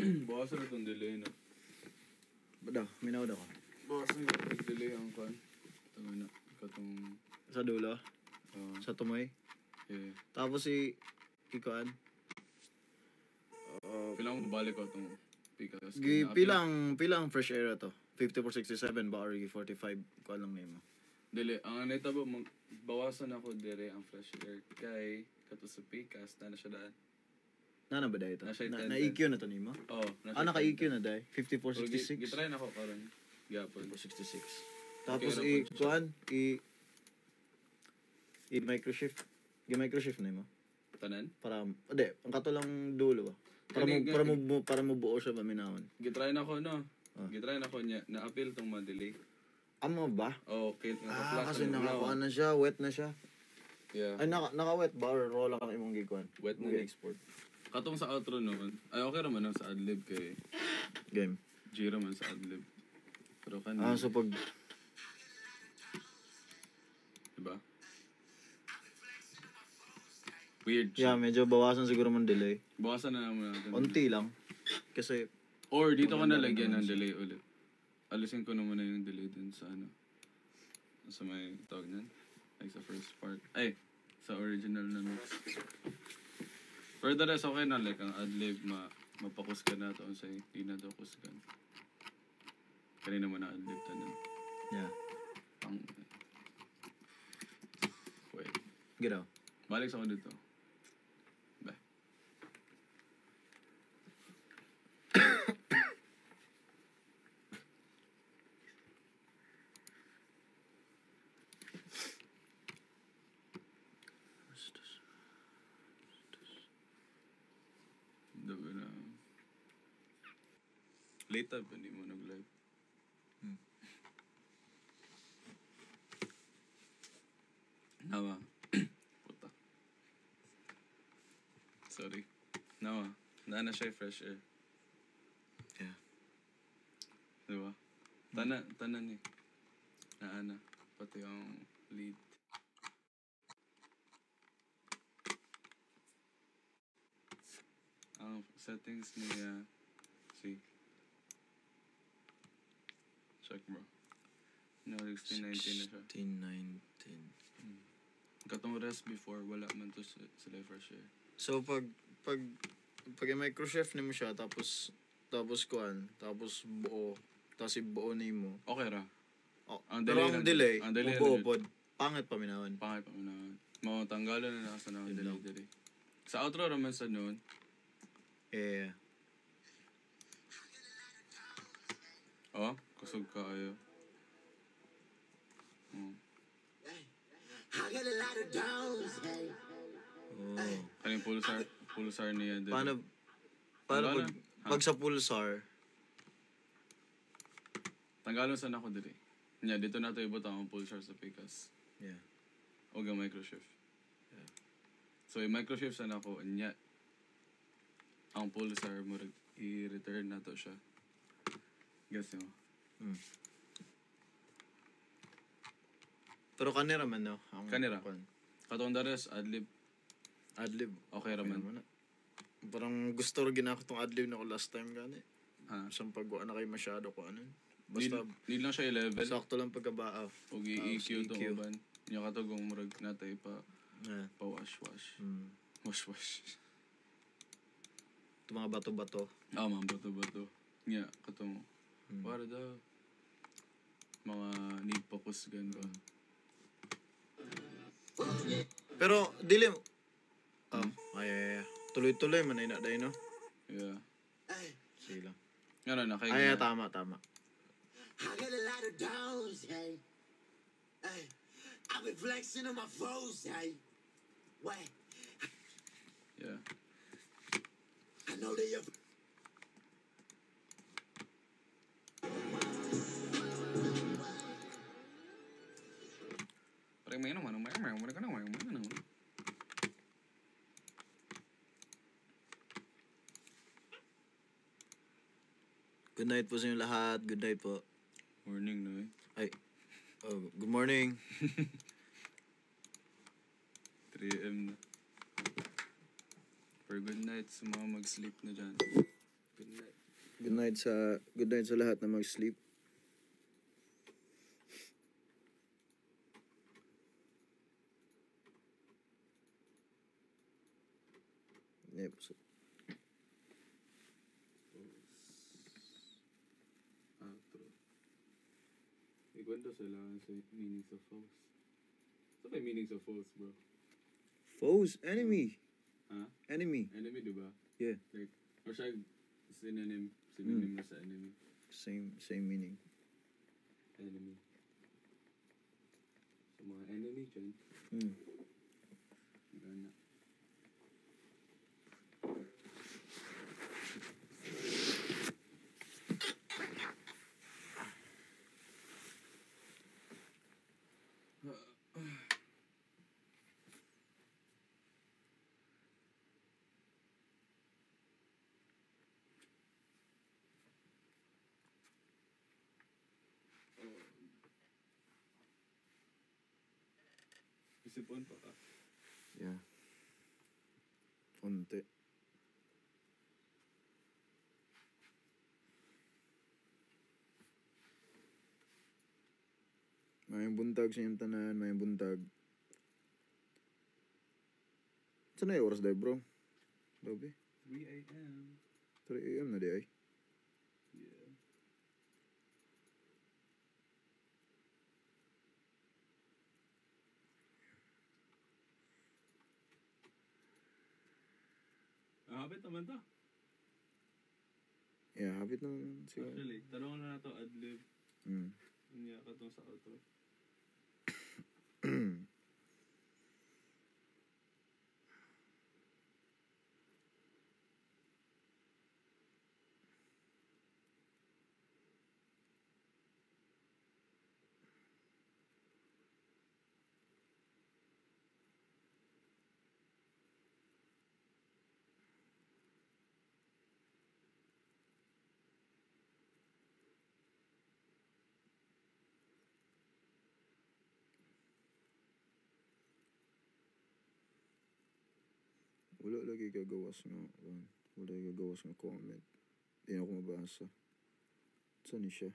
Bawasan na itong delay na. Ba't daw? Minaw daw ka? Bawasan na itong delay ang kan. Ito na. Katong... Sa dulo? Sa tumoy? Yeah. Tapos ikuan? Pilang balik ko itong pikas. Pilang fresh air to? 5467 ba or 45? Kuan lang name mo. Dili, ang anita ba, bawasan ako dire ang fresh air kay kato sa pikas na siya daan. Na ba dahil ito? Na-EQ na to nimo? Oo. Naka-EQ na dahil? 5466? Gitry na ako karon. Gapon. 5466. Tapos kuan i-microshift. Gi-microshift na mo? Tanan? Para, ang kato lang dulo ba? Para mo buo siya paminawan. Gitry na ako no. Gitry na ako niya. Na-appeal tong ma-delay. Amo ba? Okay. Kasi nakakuan na siya, wet na siya. Yeah. Ay, naka-wet ba or raw lang ang imong gikuan? Wet na export. Katong sa outro noon. Ay, okay naman ang sa adlib kay... Game. Jira man sa adlib. Pero so pag... Diba? Weird. Yeah, medyo bawasan siguro man delay. Bawasan na naman natin. Unti lang. Kasi... Or dito ko nalagyan ng delay ulit. Alisin ko naman na yung delay dun sa ano. Sa may tawag nan. Like sa first part. Ay! Sa original na mix. For the rest, okay na. Like ang adlib, mapakuskan na ito. Sa hindi na daw kuskan. Kanina mo na adlib tanan. Yeah. Wait. Get out. Balik sa ako dito. Bye. Dabi na. Late up, hindi mo nag-live. Nawa. Puta. Sorry. Nawa. Naana siya fresh air. Yeah. Diba? Tanan eh. Naana. Pati yung lead. Ang settings niya. See. Check bro. No, 1619 na siya. 1619. Katong rest before, wala man to sila fresh air. So pag i-microshift nimo siya tapos kuan, tapos buo, tapos ibuo nimo. Okay ra. Ang delay, buo pod. Pangit paminawan. Mao tanggalan na nasa na delay. Sa outro naman sa noon. Yeah. Oh, kusog ka ayo. I got a lot of downs, hey. Kaning pulsar niya din. Paano pag sa pulsar? Tanggalon sa nako diri. Nya dito na to ibutang ang pulsar sa pikas. Yeah. O ga microshift. Yeah. So i-microshift sa nako nya ang pulsar mo i-return na to siya. Guess mo. Pero kanira man no. Kanira. Katong dares adlib. Okay ra man. Parang gusto rin ginako tong adlib na ko last time gani. Isang pagwa na kay masyado ko ano. Basta need lang siya i-level. Sakto lang pagkabaaw. Og i-EQ to uban. Nya katugong murag natay pa wash. Wash. Ito mga bato-bato. Mga bato-bato. Nya katong para daw mga need focus gan ba. Pero dili ay tuloy-tuloy man ina day no. Yeah. Sila. Ngano na kay. Ay tama. I got a lot of downs, hey. Hey. I've been flexing on my foes, hey. What? Yeah. I know they are. Good night po sa inyo lahat. Good night po. Morning no eh. Ay. Good morning. 3 AM na. For good night sa mga mag-sleep na dyan. Good night. Good night sa lahat na mag-sleep. Yep. So, Outro. Ikwento sila sa meanings of foes. Sa ba yung meanings of foes, bro? foes, enemy. Ha? Enemy. Enemy, diba? Yeah. Like, or siya synonym na sa enemy. Same meaning. Enemy. So, mga enemy dyan. Gana. Isipon pa ka. Yeah. Unti. May buntag sa iyong tanan, may buntag. Saan na yung oras dahil, bro? Dobi? 3 a.m. 3 a.m. na di ay. Yeah. Habit naman to. Yeah, habit naman siguro. Actually, tanong na to adlib. Mm. Hindi ka to sa outro. Wala lagi gagawas nga. Wala lagi gagawas nga comment. Hindi ako mabasa. Saan ni siya?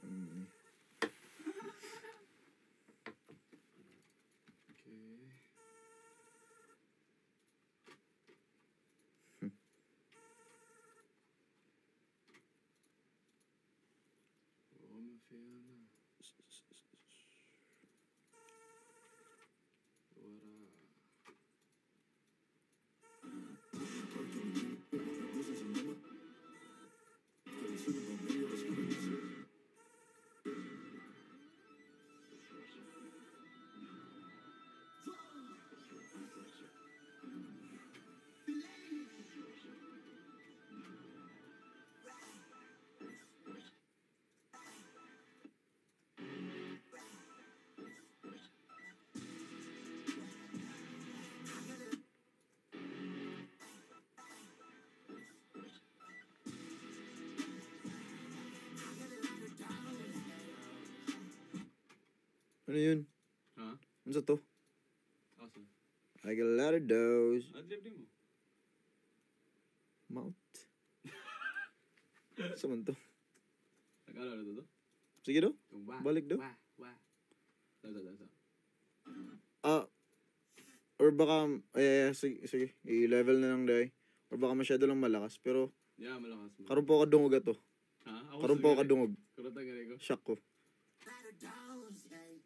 Ano man eh? Okay. Oh, mafia na. Wara. Ano yun? Ha? Ano sa to? Awesome. I got a lot of those. Adlib din mo. Mouth. Saan man to? Nag-alala to to? Sige do. Wah. Balik daw. Wah. Wah. Dansa. Or baka, sige, i-level na lang dahi. Or baka masyado lang malakas. Pero, Yeah, malakas mo. karon po ka dungog ato. Ha? Karon po ka dungog. Kurata gani ko. Shock ko. Ladder downs, hey.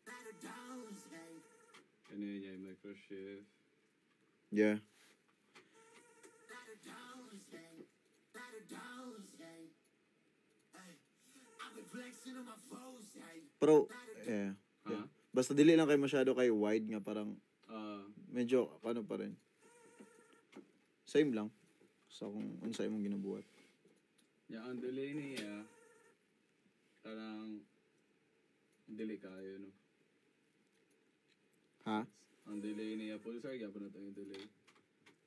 Ladder downs, hey. Ano yun yung my first shift. Yeah. Ladder downs, hey. Ladder downs, hey. Hey. I've been flexing on my foes, hey. Pero, yeah. Ha? Basta dili lang kayo masyado kay wide nga parang medyo ano pa rin. Same lang. Sa kung unsay mong ginabuhat. Yeah, ang delay niya, parang delay kayo, no? Ha? Ang delay niya, pulsar, gyapon na tayo yung delay.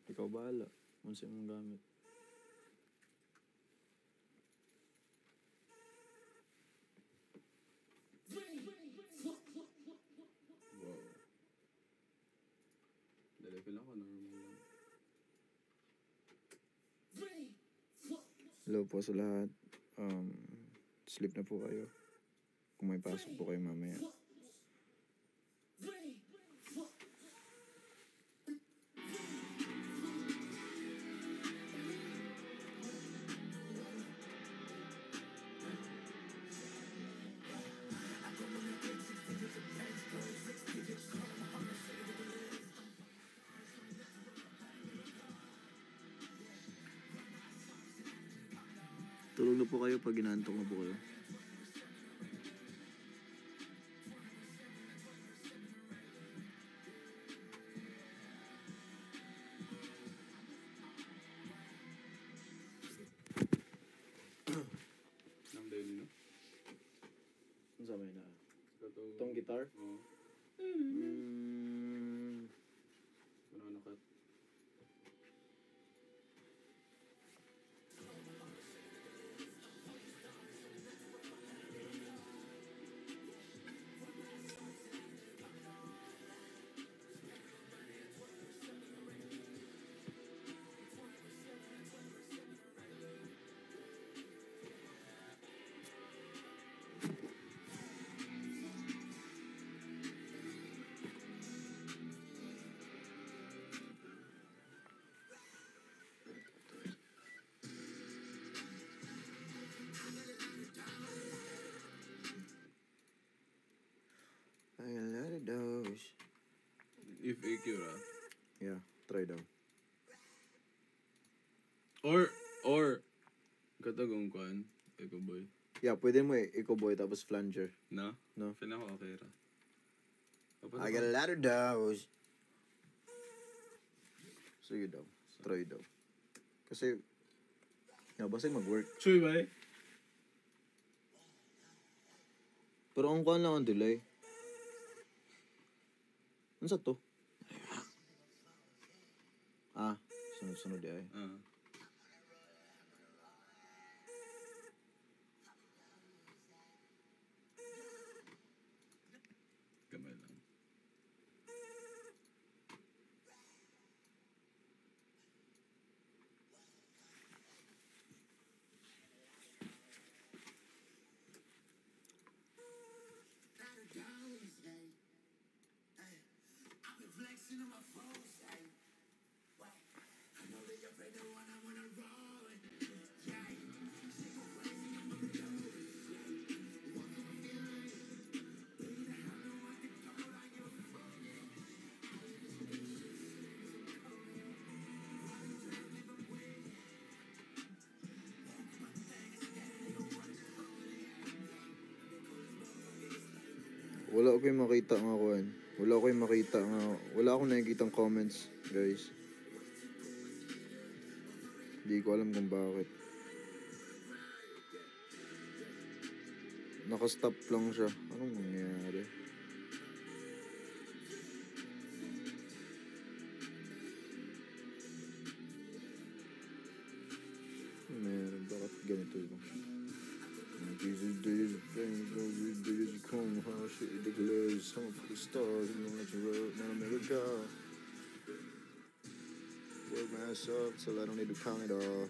Ikaw bahala. Unsay mong gamit. Wow. Delay Hello po sa lahat. Sleep na po kayo. Kung may pasok po kayo mamaya. Tulog na po kayo pag inaantok na po kayo. Namday nyo? Ano sa may na? Katong... Tong guitar? Oo. Ano nakat? I got a lot of those. If AQ ra. Yeah, try daw. Or katagong kwan, Eko boy. Yeah, pwede mo Eco Boy tapos flanger. No? No. Pinaka okay ra. I got a lot of those. Sige daw. Try daw. Kasi, basig mag-work. Chuy ba eh? Pero ang kuhan lang ang delay. Ano sa to? Sunod-sunod ay. Gamay lang. Wala ko yung makita nga kuhan. Wala akong nakikitang comments, guys. Hindi ko alam kung bakit. Naka-stop lang siya. Anong nangyari? Meron, bakit ganito yun? These days, those days come, how shit declares some of the stars in the road, now America. Work myself till I don't need to count it all.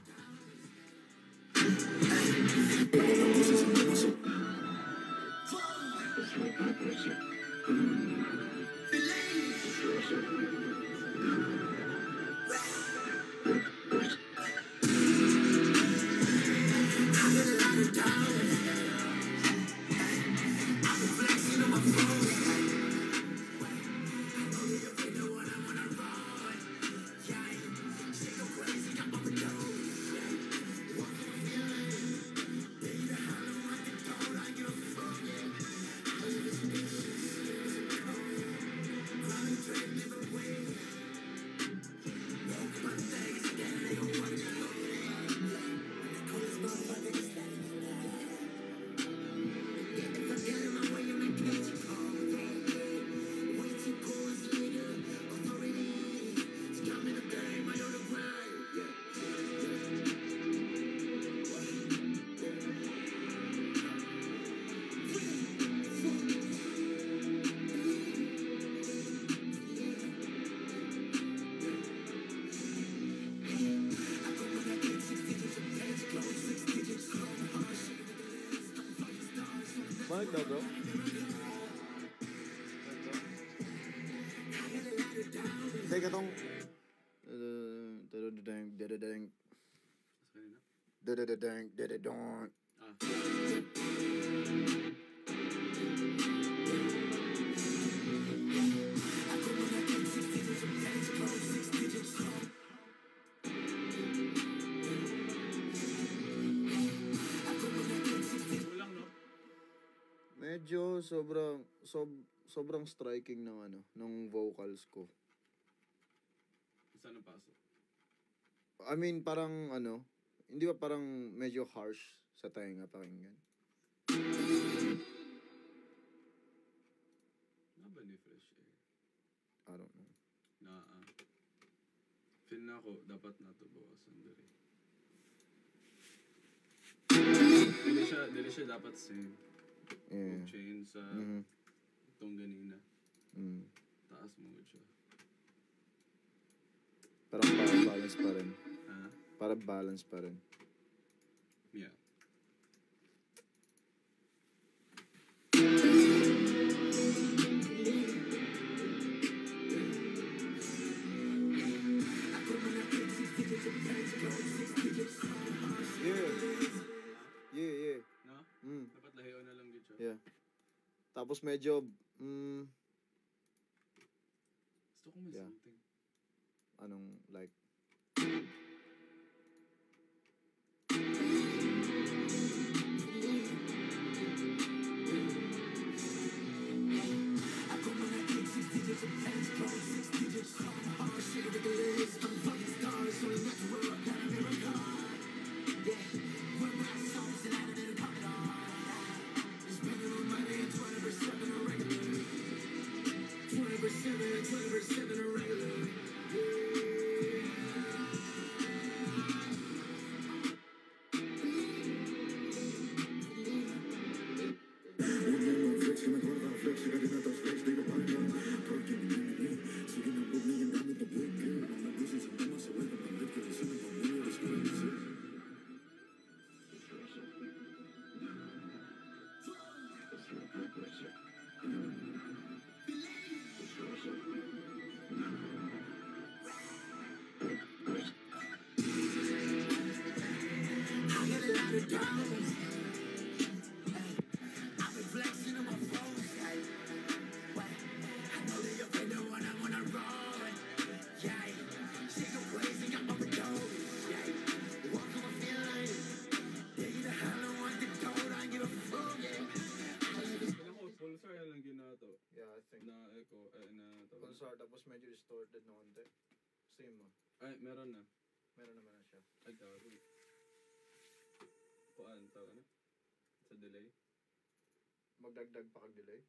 Bakit daw, bro? Teka tong... Dadadang, dadadang, Sa kanina? dadadang, dadadang. Ah. Kulang, no? Medyo sobrang striking ng ano, ng vocals ko. Saan ang pasok? I mean, parang ano, hindi ba parang medyo harsh sa tainga pakinggan? Nga ba ni Fresh Air? I don't know. Feel na ako, dapat natubawasan dali. Dili siya dapat same. Yeah. Chain sa Mhm. itong ganina. Mm. Taas mo siya. Parang balance pa rin. Ha? Para balance pa rin. Yeah. Yeah. No? Mm. Dapat lahiyo na lang dito siya. Yeah. Tapos medyo, Gusto ko may Yeah. something. anong, like, Kailan ko, pulsar yan lang ginato. yeah, I think. Na echo, na tawag. Pulsar, tapos medyo distorted na konti. Same mo. Ay, meron na. Meron naman na siya. Ay, gago. Kuan, tawag na? Sa delay? Magdagdag pa kag-delay?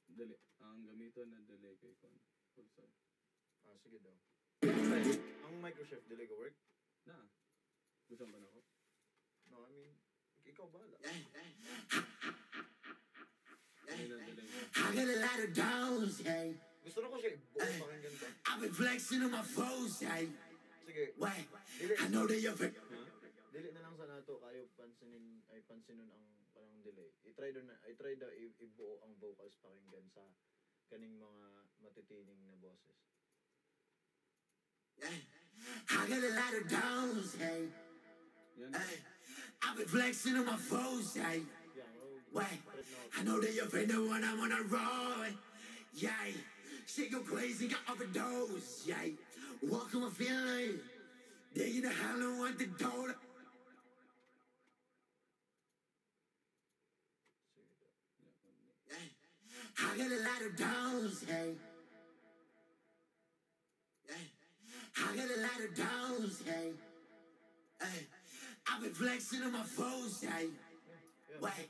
Delay. Ang gamito na delay kay Kuan. Pulsar. Ah, sige daw. Ang microchef delay go work? Na. Gusto mo ba na ako? No, I mean, ikaw bahala. Delay na delay na. I got a lot of downs, hey. Gusto na ko siya i-buo pakinggan ba? I've been flexing on my foes, hey. Sige, Wait, dili. I know that you're Ha? Dili na lang sa nato kayo pansinon ang parang delay. I-try ibuo ang vocals pakinggan sa kaning mga matitining na boses. I got a lot of downs, hey. Yan. Hey, I've been flexing on my foes, hey. Yeah, Wait, I know that you're the one I'm on a roll. Yeah, shit go crazy, got overdose. Yeah, walking my feeling. Digging the hollow want the door. I got a lot of downs, hey. I got a lot of downs, hey. Hey, I've been flexing on my foes, hey. Wait,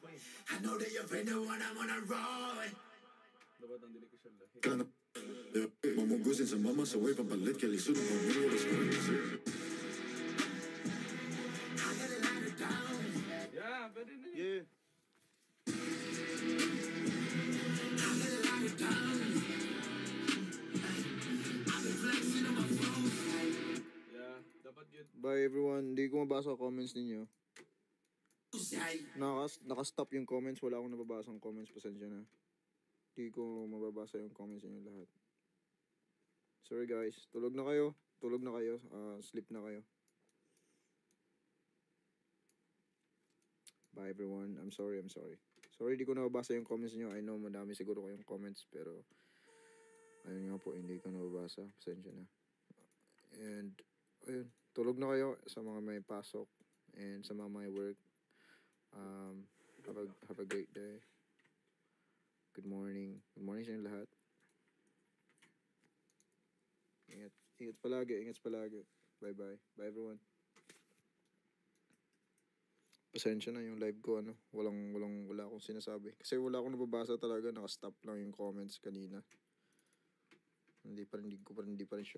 I know that you're the one I'm on a roll. Dapat ang delay ko siya lahi. Kana mamugusin sa mama sa way pampalit kay lisod ng pamilya sa kanila. I got a lot of downs. Yeah, pwede na yun. Yeah. I got a lot of downs. I've been flexing on my foes, hey. Yeah, dapat yun. Bye everyone. Hindi ko mabasa comments ninyo. Yay. Naka-stop yung comments. Wala akong nababasang comments. Pasensya na. Hindi ko mababasa yung comments niyo lahat. Sorry guys. Tulog na kayo. Sleep na kayo. Bye everyone. I'm sorry. Sorry di ko nababasa yung comments niyo. I know madami siguro kayong comments. Pero ayun nga po. Hindi ko nababasa. Pasensya na. And ayun. Tulog na kayo sa mga may pasok. And sa mga may work. Have a great day. Good morning sa inyo lahat. Ingat palagi. Bye everyone. Pasensya na yung live ko, wala akong sinasabi. Kasi wala akong nababasa talaga, naka-stop lang yung comments kanina. Hindi pa rin sure.